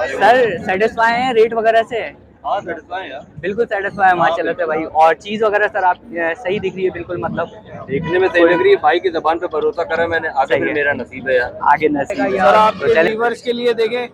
Sir satisfy हैं rate वगैरह से? हाँ सेटिस्फाई है। बिल्कुल सेटिस्फाई है माशाल्लाह से भाई। और चीज़ वगैरह सर आप सही दिख रही है बिल्कुल, मतलब देखने में सही लग रही है, भाई की जबान पे भरोसा करा मैंने, आगे सही फिर है, मेरा नसीब है यार। आगे नसीब है सर तो आपके चले। व्यूवर्स के लिए देखें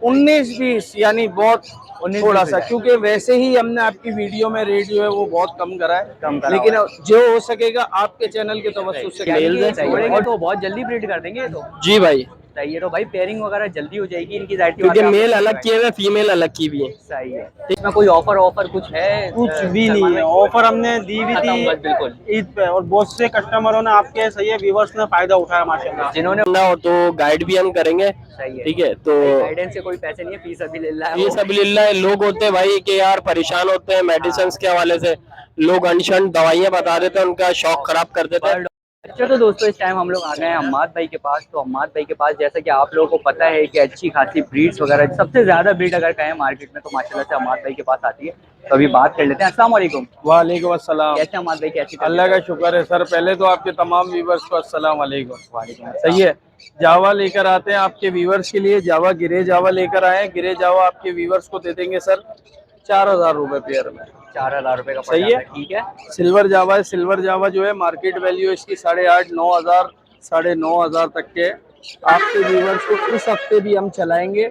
19-20 यानी बहुत 19-20 थोड़ा हो सा, जाए, क्योंकि वैसे ही हमने आपकी वीडियो में रेट जो है वो बहुत कम करा कम है, करा हुआ लेकिन है। जो हो सकेगा आपके चैनल के तवज्जुह से यानी मेल्स कि है। छोड़ेंगे तो बहुत जल्दी ब्रीड कर देंगे ये तो। जी भाई, सही है, तो भाई पेयरिंग वगैरह जल्दी हो जाएगी इनकी, जाहिर सी बात क्योंकि है आप लोग मेल अलग लगाएंगे। किए हुए फीमेल अलग की भी है। सही है। इसमें कोई ऑफर कुछ है कुछ भी सलमान नहीं है, भाई? ऑफर हमने दी भी खत्म थी बस बिल्कुल। ईद पे, और बहुत से कस्टमरों ने आपके सही है व्यूवर्स ने फायदा उठाया माशाल्लाह। जिन्होंने ना हो तो गाइड भी हम करेंगे। सही है, ठीक है, तो गाइडेंस से कोई पैसे नहीं है, फीस अभी ले रहा है ये वो। सब लिल्लाह लोग होते हैं भाई कि यार परेशान होते हैं मेडिसिन के हवाले से, लोग अनशन दवाइयाँ बता देते हैं, उनका शौक खराब कर देते हैं। अच्छा तो दोस्तों इस टाइम हम लोग आ गए हैं अम्माद भाई के पास। तो अम्माद भाई के पास जैसा कि आप लोगों को पता है कि अच्छी खासी ब्रीड्स वगैरह, सबसे ज्यादा ब्रीड अगर कहें मार्केट में तो माशाल्लाह से अम्माद भाई के पास आती है। तो अभी बात कर लेते हैं। अस्सलाम वालेकुम। वालेकुम अस्सलाम। कैसे अम्माद भाई, कैसी अल्लाह का शुक्र है सर, पहले तो आपके तमाम व्यूवर्स को अस्सलाम वालेकुम। वालेकुम। सही है, जावा लेकर आते हैं आपके व्यूवर्स के लिए, जावा गिरे जावा लेकर आए। गिरे जावा आपके व्यूवर्स को दे देंगे सर 4,000 रुपए पेयर में। 4,000 रुपए का पड़ सही जाता है, है, ठीक है। सिल्वर जावा है। सिल्वर जावा जो है मार्केट वैल्यू इसकी 8,500-9,000, 9,500 तक के। आपके व्यूवर्स को इस हफ्ते भी हम चलाएंगे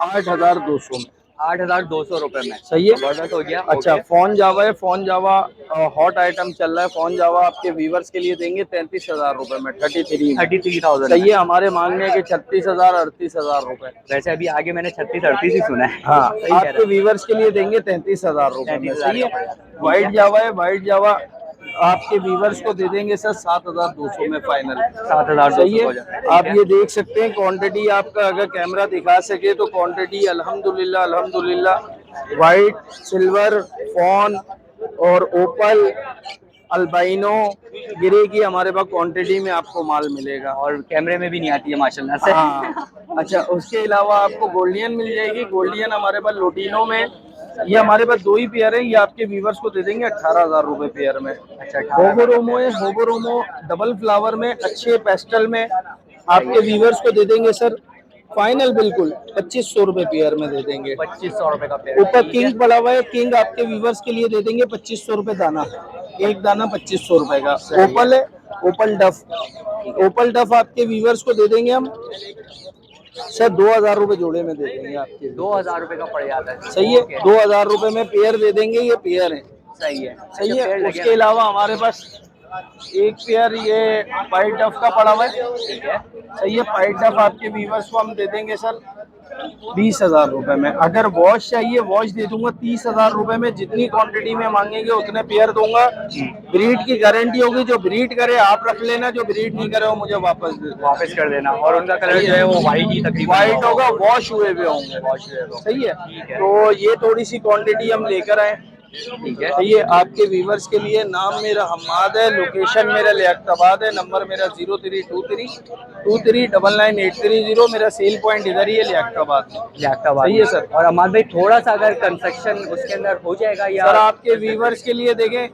8,200 में। 8,200 रुपए में। सही है, जबरदस्त हो गया। अच्छा ओके। फोन जावा है। फोन जावा हॉट आइटम चल रहा है। फोन जावा आपके व्यूवर्स के लिए देंगे 33,000 रुपए में, 33 में। 33,000 सही में। है, हमारे मांगने के 36,000 38,000 रुपए। वैसे अभी आगे मैंने 36-38 ही सुना है। हाँ, सही कह रहे आपके हैं। व्यूवर्स के लिए देंगे 33,000 रुपए में। 33,000 सही का है, पड़ जाता है। व्हाइट जावा है। व्हाइट जावा आपके व्यूवर्स को दे देंगे सर 7,200 में फाइनल। 7,200 सही है, हो जाता है। आप ये देख सकते हैं क्वांटिटी आपका, अगर कैमरा दिखा सके तो क्वांटिटी अल्हम्दुलिल्लाह अल्हम्दुलिल्लाह। व्हाइट, सिल्वर, फॉन और ओपल, अल्बाइनो, गिरे की हमारे पास क्वांटिटी में आपको माल मिलेगा। और कैमरे में भी नहीं आती है माशाल्लाह से। हाँ, अच्छा उसके अलावा आपको गोल्डियन मिल जाएगी। गोल्डियन हमारे पास लोटिनो में, ये हमारे पास 2 ही पेयर है, ये आपके व्यूवर्स को दे देंगे 18,000 रुपए पेयर में। अच्छा, होगोरोमो है, होगोरोमो डबल फ्लावर में, अच्छे पेस्टल में, आपके व्यूवर्स को दे देंगे सर फाइनल बिल्कुल 2,500 रुपए पेयर में दे देंगे। 2,500 रुपए का पेड़, ऊपर ठीक है। किंग पड़ा हुआ है, किंग आपके व्यूवर्स के लिए दे देंगे 2,500 रुपए दाना, एक दाना 2,500 रुपए का। ओपल है, ओपल डफ, ओपल डफ आपके व्यूवर्स को दे देंगे हम सर 2,000 रुपए जोड़े में दे देंगे आपके। 2,000 रुपए का पड़ जाता है। सही है, ओके। 2,000 रुपए में पेयर दे देंगे, ये पेयर है। सही है। सही अच्छा, है, पेड़ लगे उसके हैं। अलावा हमारे पास एक पेयर ये पाइट डफ का पड़ा हुआ है। ठीक है। सही है, पाइट डफ आपके व्यूवर्स को हम दे देंगे सर 20,000 रुपए में। अगर वॉश चाहिए वॉश दे दूंगा 30,000 रुपए में, जितनी क्वांटिटी में मांगेंगे उतने पेयर दूंगा। ब्रीड की गारंटी होगी, जो ब्रीड करे आप रख लेना, जो ब्रीड नहीं करे वो मुझे वापस दे देना। वापस कर देना। और उनका कलर जो है वो वाइट ही तकरीबन वाइट होगा, वॉश हुए हुए होंगे। वॉश जो है वो। सही है, ठीक है। तो ये थोड़ी सी क्वांटिटी हम लेकर आए। ठीक है। सही है, आपके व्यूवर्स के लिए। नाम मेरा हम्माद है, लोकेशन मेरा लियाकताबाद है, नंबर मेरा 032323999830। मेरा सेल पॉइंट इधर ही है लियाकताबाद में। लियाकताबाद। सही है सर। और अमाद भाई थोड़ा सा अगर कंस्ट्रक्शन उसके अंदर हो जाएगा या? सर आपके व्यूवर्स के लिए देखें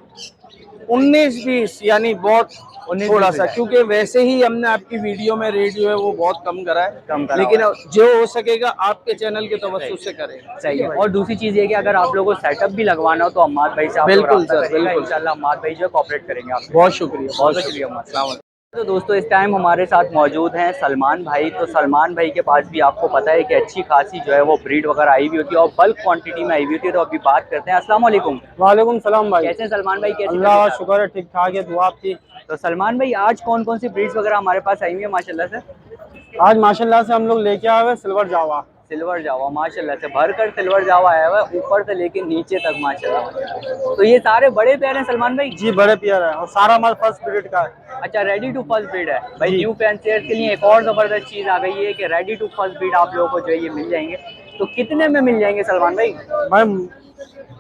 19-20 यानी बहुत 19-20 थोड़ा हो सा, जाए। क्योंकि वैसे ही हमने आपकी वीडियो में रेट जो है वो बहुत कम करा है, कम करा लेकिन हुआ जो हो सकेगा आपके चैनल के तवज्जुह से करें। सही है। और दूसरी चीज ये कि अगर आप लोगों को सेटअप भी लगवाना हो तो अम्माद भाई से आप लोग बिल्कुल राब्ता सर, करिएगा, बिल्कुल। इंशाल्लाह अम्माद भाई जो है कोऑपरेट करेंगे आप। बहुत शुक्रिया, बहुत शुक्रिया अम्माद। तो दोस्तों इस टाइम हमारे साथ मौजूद हैं सलमान भाई। तो सलमान भाई के पास भी आपको पता है कि अच्छी खासी जो है वो ब्रीड वगैरह आई हुई होती है और बल्क क्वांटिटी में आई हुई होती है। तो अभी बात करते हैं। अस्सलाम वालेकुम। वालेकुम सलाम भाई। कैसे हैं सलमान भाई, कैसे? अल्लाह का शुक्र है, ठीक ठाक है, दुआ आपकी। तो सलमान भाई आज कौन कौन सी ब्रीड्स वगैरह हमारे पास आई हुई है माशाल्लाह से? आज माशाल्लाह से हम लोग लेके आए हुए सिल्वर जावा। सिल्वर जावा माशाल्लाह से भर कर सिल्वर जावा आया हुआ है, ऊपर से लेके नीचे तक माशाल्लाह। तो ये सारे बड़े पैर हैं सलमान भाई? जी बड़े पियर है और सारा माल फर्स्ट ब्रीड का है। अच्छा, रेडी टू फर्स्ट ब्रीड है भाई। जी। न्यू फैंसियर्स के लिए एक और जबरदस्त चीज आ गई है कि रेडी टू फर्स्ट ब्रीड आप लोगों को जो है ये मिल जाएंगे। तो कितने में मिल जाएंगे सलमान भाई? भाई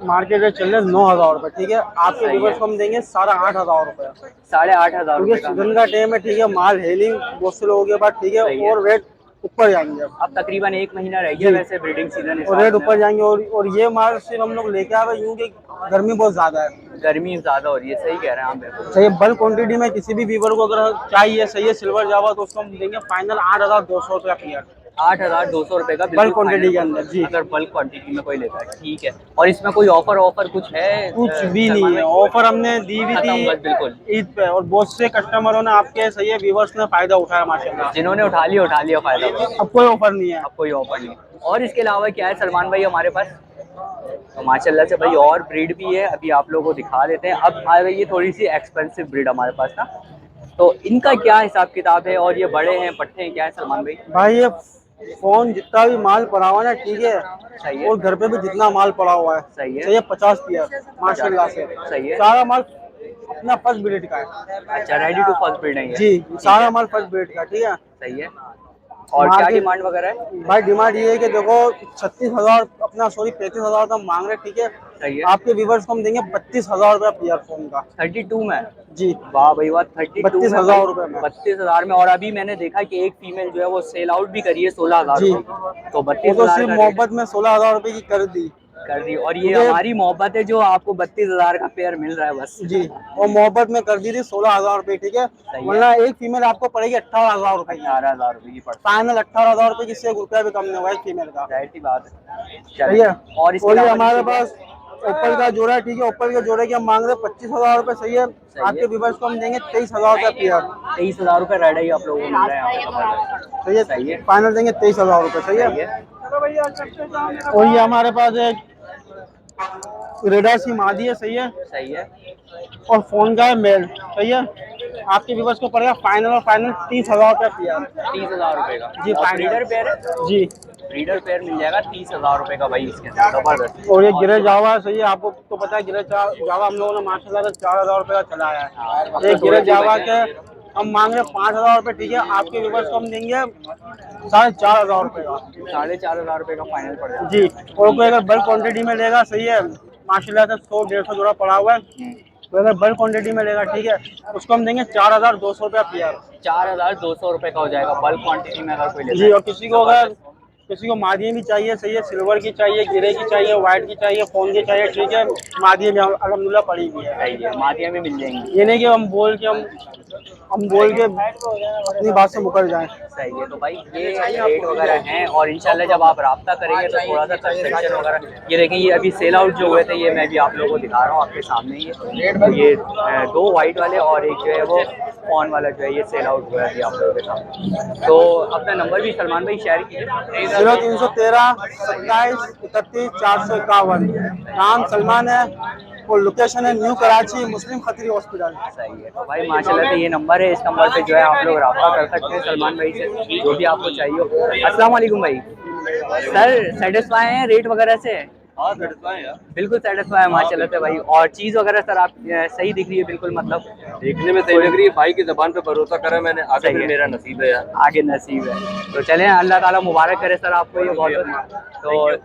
मार्केट रेट चल रहे 9,000 रुपए, ठीक है। आपके सही है। व्यूवर्स को हम देंगे 8,500 रुपए। 8,500 क्योंकि रुपये का। सीजन का टाइम है, ठीक है, माल हेलिंग बहुत से लोगों के बाद, ठीक है, सही है। और रेट ऊपर जाएंगे अब तकरीबन 1 महीना रह गया जी। वैसे ब्रीडिंग सीजन। और रेट ऊपर जाएंगे। और ये माल सिर्फ हम लोग लेके आए हुए यूं कि गर्मी बहुत ज्यादा है। गर्मी ज्यादा हो रही है, सही कह रहे हैं आप बिल्कुल। सही बल्क क्वांटिटी में किसी भी व्यूवर को अगर चाहिए, सही है, सिल्वर जावा, तो उसको हम देंगे फाइनल 8,200 रुपया पेयर। 8,200 रुपए का बल्क क्वांटिटी के अंदर जी। अगर बल्क क्वांटिटी में कोई लेता है, ठीक है। और इसमें कोई ऑफर कुछ है? कुछ भी सलमान नहीं है, भाई? ऑफर हमने दी भी खत्म थी बस बिल्कुल। ईद पे, और बहुत से कस्टमरों ने आपके सही है व्यूवर्स ने फायदा उठाया माशाल्लाह। जिन्होंने उठा लिया फायदा बस। अब कोई ऑफर नहीं है। अब कोई ऑफर नहीं। और इसके अलावा क्या है सलमान भाई हमारे पास? तो माशाल्लाह से भाई और ब्रीड भी है, अभी आप लोगों को दिखा देते हैं। अब आ गई है थोड़ी सी एक्सपेंसिव ब्रीड हमारे पास ना, तो इनका क्या हिसाब किताब है? और ये बड़े हैं पट्टे हैं, क्या है सलमान भाई? भाई ये फोन जितना भी माल पड़ा हुआ है ना, ठीक है, सही है। और घर पे भी जितना माल पड़ा हुआ है सही है। सही है, 50 पेयर माशाल्लाह से। सही है। सारा माल अपना फर्स्ट ब्रीड का है। अच्छा, रेडी टू फर्स्ट ब्रीड है ये? जी, सारा माल फर्स्ट ब्रीड का, ठीक है। सही है। और क्या मार्केट डिमांड वगैरह है? भाई डिमांड ये है कि देखो 36,000 अपना 35,000 तो हम मांग रहे हैं, ठीक है। सही है। आपके व्यूवर्स को हम देंगे 32,000 रुपया पेयर फोन का। 32 में? जी, वाह भाई वाह, 32 में 32,000 रुपए में। 32,000 में। और अभी मैंने देखा कि एक फीमेल जो है वो सेल आउट भी करी है 16,000 जी। रुपए, तो वो तो 32,000 सिर्फ का मोहब्बत में 16,000 रुपए की कर दी। कर दी। और ये मुझे- हमारी मोहब्बत है जो आपको 32,000 का पेयर मिल रहा है बस। जी, वो मोहब्बत में कर दी थी 16,000 रुपए, ठीक है। है। वरना एक फीमेल आपको पड़ेगी 18,000 रुपए की। 18,000 रुपए की पड़ती फाइनल 18,000 रुपए की, इससे एक रुपया भी कम नहीं होगा एक फीमेल का। है, जाहिर सी बात है। सही चलिए। है। और इसके और ये अलावा हमारे नीचे पास ओप्पल का जोड़ा है, ठीक है। ओप्पल के जोड़े की हम मांग रहे हैं 25,000 रुपए, सही है। आपके व्यूवर्स को हम देंगे 23,000 रुपए पेयर। 23,000 रुपए रेड ही आप लोगों को मिल रहा है यहाँ पे। सही है, सही है। फाइनल देंगे 23,000 रुपए, सही सही है। है। और ये हमारे पास एक रेडा सी मादी है, सही है। सही है। और फोन का है मेल, सही है। आपके व्यूवर्स को पड़ेगा फाइनल और फाइनल 30,000 रुपया पेयर। 30,000 रुपए का जी, और फाइनल। ब्रीडर पेयर है? जी। ब्रीडर पेयर मिल जाएगा 30,000 रुपए का भाई इसके अंदर, जबरदस्त। और ये गिरे जावा, सही है। आपको तो पता है गिरे जावा हम लोगों ने माशाल्लाह से 4,000 रुपए का चलाया है। एक गिरे जावा के हम मांग रहे 5,000 रुपए, ठीक है। आपके व्यूवर्स को हम देंगे 4,500 रुपए का। 4,500 रुपए का फाइनल पड़ जाएगा। जी। और कोई अगर बल्क क्वांटिटी में लेगा, सही है, माशाल्लाह से 100-150 जोड़ा पड़ा हुआ है, तो अगर बल्क क्वांटिटी में लेगा, ठीक है, उसको हम देंगे 4,200 रुपया पेयर। 4,200 रुपए का हो जाएगा बल्क क्वांटिटी में अगर कोई लेता जी। है। और किसी को मादिये भी चाहिए, सही है, सिल्वर की चाहिए, गिरे की चाहिए, व्हाइट की चाहिए, फोन की चाहिए, ठीक है, मादिये भी अल्हम्दुलिल्लाह पड़ी हुई है। सही है, मादिया में मिल जाएंगी। ये नहीं कि हम बोल के अपनी बात से मुकर जाएं। सही है। तो भाई ये रेट वगैरह हैं, और इंशाल्लाह जब आप राब्ता करेंगे तो थोड़ा सा कंसेशन वगैरह, ये देखें ये अभी सेल आउट जो हुए थे ये मैं भी आप लोगों को दिखा रहा हूँ आपके सामने। ये 2 वाइट वाले और एक जो है वो फोन वाला जो है ये सेल आउट हुआ है अभी आप लोगों के सामने। तो अपना नंबर भी सलमान भाई शेयर कीजिए। 0313 27 31 451। नाम सलमान है और लोकेशन है न्यू कराची मुस्लिम खतरी हॉस्पिटल। सही है। तो भाई माशाल्लाह से ये नंबर है, इस नंबर पे जो है आप लोग रब्ता कर सकते हैं सलमान भाई से, जो भी आपको चाहिए हो। अस्सलाम वालेकुम भाई। सर सेटिस्फाई हैं रेट वगैरह से? हाँ सेटिस्फाई है, बिल्कुल सेटिस्फाई है माशाल्लाह से भाई। और चीज़ वगैरह सर आप सही दिख रही है बिल्कुल, मतलब देखने में सही लग रही है। भाई की जबान पे भरोसा करा मैंने, आगे सही फिर है। मेरा नसीब है यार। आगे नसीब है। तो चलें, अल्लाह ताला मुबारक करे सर आपको ये बहुत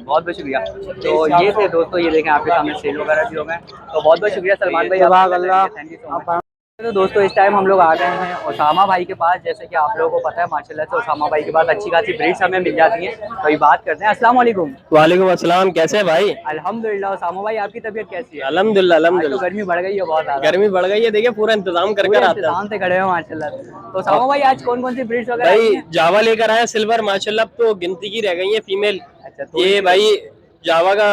बहुत शुक्रिया। तो ये थे दोस्तों, ये देखें आपके सामने सेल वगैरह भी हो गए। तो बहुत बहुत शुक्रिया सलमान भाई, Allah. Thank you so much. तो दोस्तों इस टाइम हम लोग आ गए हैं ओसामा भाई के पास। जैसे कि आप लोगों को पता है माशाल्लाह से ओसामा भाई के पास अच्छी खासी ब्रीड्स हमें मिल जाती हैं। तो ये बात करते हैं। अस्सलाम वालेकुम। वालेकुम अस्सलाम, कैसे हैं भाई? अल्हम्दुलिल्लाह। ओसामा भाई आपकी तबीयत कैसी है? अल्हम्दुलिल्लाह आज तो अल्हम्दुलिल्लाह। गर्मी बढ़ गई है बहुत ज़्यादा। गर्मी बढ़ गई है, देखिए पूरा इंतजाम कर पूरे कर आते हैं इंतजाम से खड़े हो माशाल्लाह से। तो ओसामा भाई आज कौन कौन सी ब्रीड्स वगैरह आई भाई। हैं? जावा लेकर आए सिल्वर, माशाल्लाह अब तो गिनती की रह गई है फीमेल। अच्छा, थोड़ी ये सी- भाई जावा का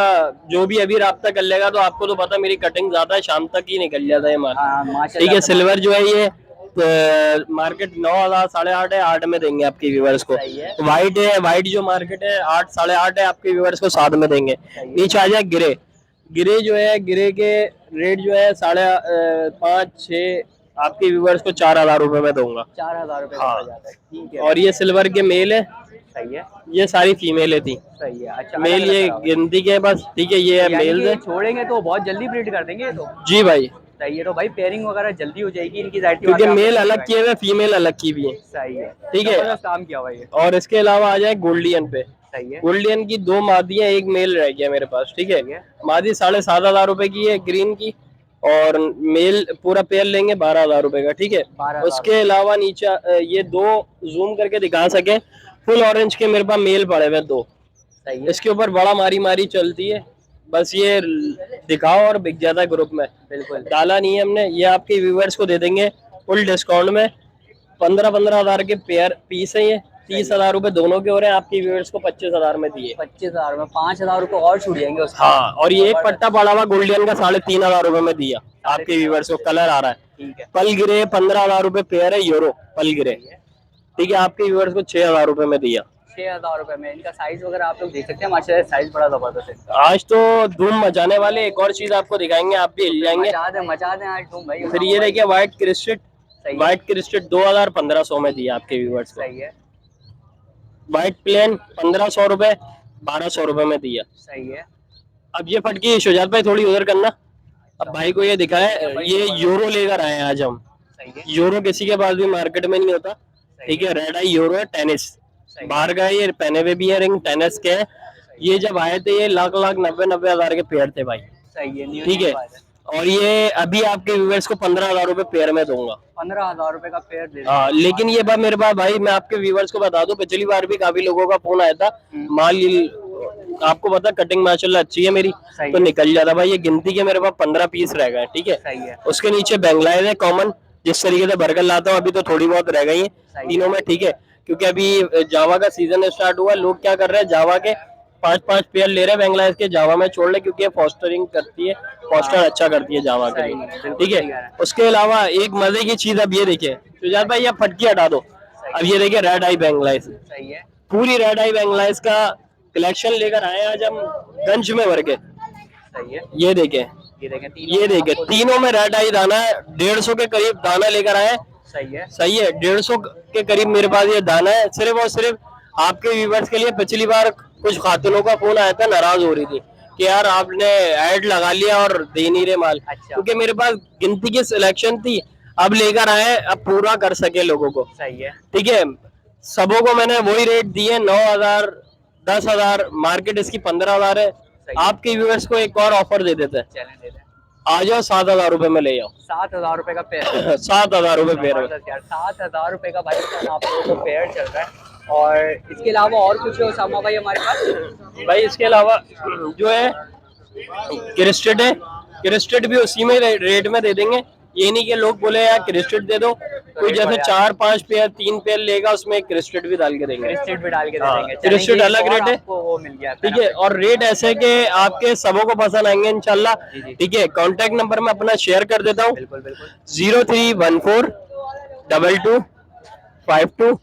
जो भी अभी राब्ता कर लेगा, तो आपको तो पता मेरी कटिंग ज्यादा है, शाम तक ही निकल जाता है माल। हाँ, माशाल्लाह ठीक है। से सिल्वर जो है ये मार्केट 9,000 8,500 है, 8 में देंगे आपके व्यूवर्स को। सही है। व्हाइट है, व्हाइट जो मार्केट है 8 8.5 है, आपके व्यूवर्स को 7 में देंगे। नीचे आ जाए गिरे। गिरे जो है, गिरे के रेट जो है 5.5 6, आपके व्यूवर्स को 4,000 रुपए में दूंगा। 4,000 रुपए का हाँ। पड़ जाता है, ठीक है। और ये सिल्वर के मेल है, सही है। ये सारी फीमेल थी। सही है। अच्छा, मेल अलग-अलग ये तरह का। गिनती के बस, ठीक है, ये यानी मेल कि है। छोड़ेंगे तो बहुत जल्दी ब्रीड कर देंगे ये तो। जी भाई, सही है। तो भाई पेयरिंग वगैरह जल्दी हो जाएगी इनकी, जाहिर सी क्योंकि बात है, मेल आपको अलग किए हुए, फीमेल अलग की भी है। सही है। ठीक है। जबरदस्त काम किया हुआ है ये। और इसके अलावा आ जाए गोल्डियन पे। सही है। गोल्डियन की 2 मादियां, एक मेल रह गया मेरे पास, ठीक है। मादी 7,500 रुपए की है ग्रीन की, और मेल पूरा पेयर लेंगे 12,000 रुपए का, ठीक है। 12,000 उसके अलावा नीचे ये 2 जूम करके दिखा सके, फुल ऑरेंज के मेरे पास मेल पड़े हुए 2। सही है। इसके ऊपर बड़ा मारी मारी चलती है, बस ये दिखाओ और बिक जाता है ग्रुप में। बिल्कुल। डाला नहीं है हमने। ये आपके व्यूवर्स को दे देंगे फुल डिस्काउंट में। 15,000 के पेयर पीस है ये, 30,000 रुपए दोनों के हो रहे हैं, आपके व्यूअर्स को 25,000 में दिए। 25,000 में 5,000 रुपए और छूट जाएंगे उसका। हाँ, और ये एक पट्टा पड़ा हुआ गोल्डन का 3,500 रुपए में दिया आपके व्यूअर्स को, कलर आ रहा है। ठीक है, पल गिरे 15,000 रुपए पेयर है, यूरो पल गिरे, ठीक है, आपके व्यूअर्स को 6,000 रुपए में दिया। 6,000 रुपए में। इनका साइज वगैरह आप लोग देख सकते हैं, माशाल्लाह साइज बड़ा जबरदस्त है इनका। आज तो धूम मचाने वाले, एक और चीज आपको दिखाएंगे, आप भी हिल जाएंगे। मचा दें आज तुम भाई। फिर ये देखिए व्हाइट क्रिस्टेड, सही है। व्हाइट क्रिस्टेड 2,1500 में दिया आपके व्यूअर्स को। सही है, व्हाइट प्लेन 1,500 रुपए, 1,200 रुपए में दिया। सही है। अब ये फटकी शुजात भाई थोड़ी उधर करना, अब भाई को ये दिखाए, ये यूरो लेकर आए हैं आज हम। सही है, यूरो किसी के पास भी मार्केट में नहीं होता, ठीक है, रेड आई यूरो है, टेनिस बाहर का है, ये पहने हुए भी है रिंग, टेनिस के है। ये जब आए थे ये लाख 90 हजार के पेयर थे भाई, सही है, ठीक है, और ये अभी आपके व्यूअर्स को 15,000 रुपए पेयर में दूंगा। 15,000 रुपए का पेयर दे हाँ, लेकिन ये बात मेरे पास भाई, मैं आपके व्यूअर्स को बता दूं, पिछली बार भी काफी लोगों का फोन आया था, माल आपको पता कटिंग माशाल्लाह अच्छी है मेरी, तो निकल जाता भाई। ये गिनती के मेरे पास 15 पीस रह गए, ठीक है। सही है, उसके नीचे बेंगलाइज है कॉमन, जिस तरीके से बर्गर लाता हूँ अभी तो थोड़ी बहुत रह गई है तीनों में, ठीक है, क्योंकि अभी जावा का सीजन स्टार्ट हुआ, लोग क्या कर रहे हैं, जावा के 5-5 पेयर ले रहे हैं बेंगलादेश के, जावा में छोड़ ले, क्योंकि फॉस्टरिंग करती है, फॉस्टर अच्छा करती है जावा के लिए, ठीक है। उसके अलावा एक मजे की चीज, अब ये देखिए शुजात भाई, आप फटकी हटा दो, अब ये देखिए रेड आई बेंगलादेश, सही है, पूरी रेड आई बेंगलादेश का कलेक्शन लेकर आए आज हम गंज में भर के। सही है। ये देखे, ये देखे, तीनों में रेड आई दाना है, 150 के करीब दाना लेकर आए। सही है, सही है, 150 के करीब मेरे पास ये दाना है, सिर्फ और सिर्फ आपके व्यूवर्स के लिए। पिछली बार कुछ खातूनों का फोन आया था, नाराज हो रही थी कि यार आपने ऐड लगा लिया और दे नहीं रहे माल, क्योंकि मेरे पास गिनती की सिलेक्शन थी, अब लेकर आए, अब पूरा कर सके लोगों को। सही है, ठीक है, सबों को मैंने वही रेट दिए, 9,000, 10,000, मार्केट इसकी 15,000 है। आपके व्यूअर्स को एक और ऑफर दे देते हैं, चलें दे दें। आ जाओ 7,000 रुपए में ले जाओ। 7,000 रुपए का पेयर 7,000 रुपए पेयर में। 7,000 रुपए का भाई आप लोगों को पेयर चल रहा है। और इसके अलावा और कुछ है उसामा भाई हमारे पास? भाई इसके अलावा जो है क्रिस्टेड है, क्रिस्टेड भी उसी में रेट में दे देंगे। ये नहीं कि लोग बोले यार क्रिस्टेड दे दो, कोई जैसे 4-5 पेयर 3 पेयर लेगा उसमें क्रिस्टेड भी डाल के देंगे, क्रिस्टेड भी डाल के दे देंगे। क्रिस्टेड अलग रेट है, वो मिल गया, ठीक है, और रेट ऐसे कि आपके सबों को पसंद आएंगे इंशाल्लाह, ठीक है। कांटेक्ट नंबर मैं अपना शेयर कर देता हूँ, बिल्कुल बिल्कुल 03142252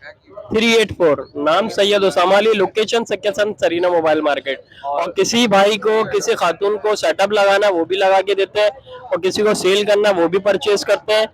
नाम सैयद उसामा अली, लोकेशन सक्केसन सरीना मोबाइल मार्केट। और किसी भाई को, किसी खातून को सेटअप लगाना वो भी लगा के देते हैं, और किसी को सेल करना वो भी परचेज करते हैं,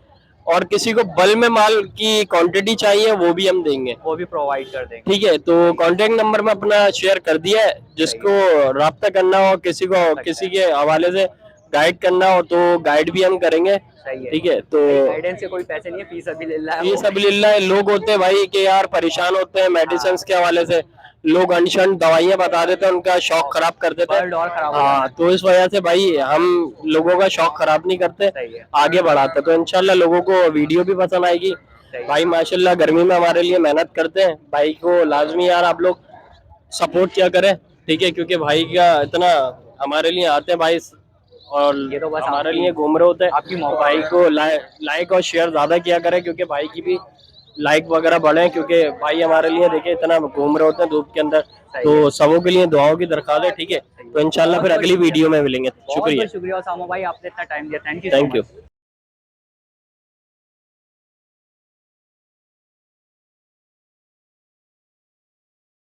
और किसी को बल्क में माल की क्वांटिटी चाहिए वो भी हम देंगे, वो भी प्रोवाइड कर देंगे। ठीक है। तो कांटेक्ट नंबर में अपना शेयर कर दिया है, जिसको राब्ता करना हो, किसी को किसी के हवाले से गाइड करना हो तो गाइड भी हम करेंगे, ठीक है। तो गाइडेंस से कोई पैसे नहीं है, फीस अभी लिल्लाह है। फीस अबिलिल्लाह है। लोग होते हैं भाई कि यार परेशान होते हैं मेडिसिन के हवाले से, लोग अनशन दवाइयाँ बता देते हैं, उनका शौक खराब कर देते हैं, और खराब हाँ, तो इस वजह से भाई हम लोगों का शौक खराब नहीं करते, आगे बढ़ाते। तो इंशाल्लाह लोगों को वीडियो भी पसंद आएगी। भाई माशाल्लाह गर्मी में हमारे लिए मेहनत करते हैं, भाई को लाजमी यार आप लोग सपोर्ट किया करें, ठीक है, क्योंकि भाई का इतना हमारे लिए आते हैं भाई, और ये तो बस हमारे लिए घूम रहे होते हैं। आपकी भाई को लाइक और शेयर ज्यादा किया करें, क्योंकि भाई की भी लाइक वगैरह बढ़े, क्योंकि भाई हमारे लिए देखिए इतना घूम रहे होते हैं धूप के अंदर, तो सबों के लिए दुआओं की दरख्वास्त है, ठीक है। तो इंशाल्लाह फिर अगली वीडियो में मिलेंगे। शुक्रिया उसामा भाई, आपने इतना टाइम दिया, थैंक यू।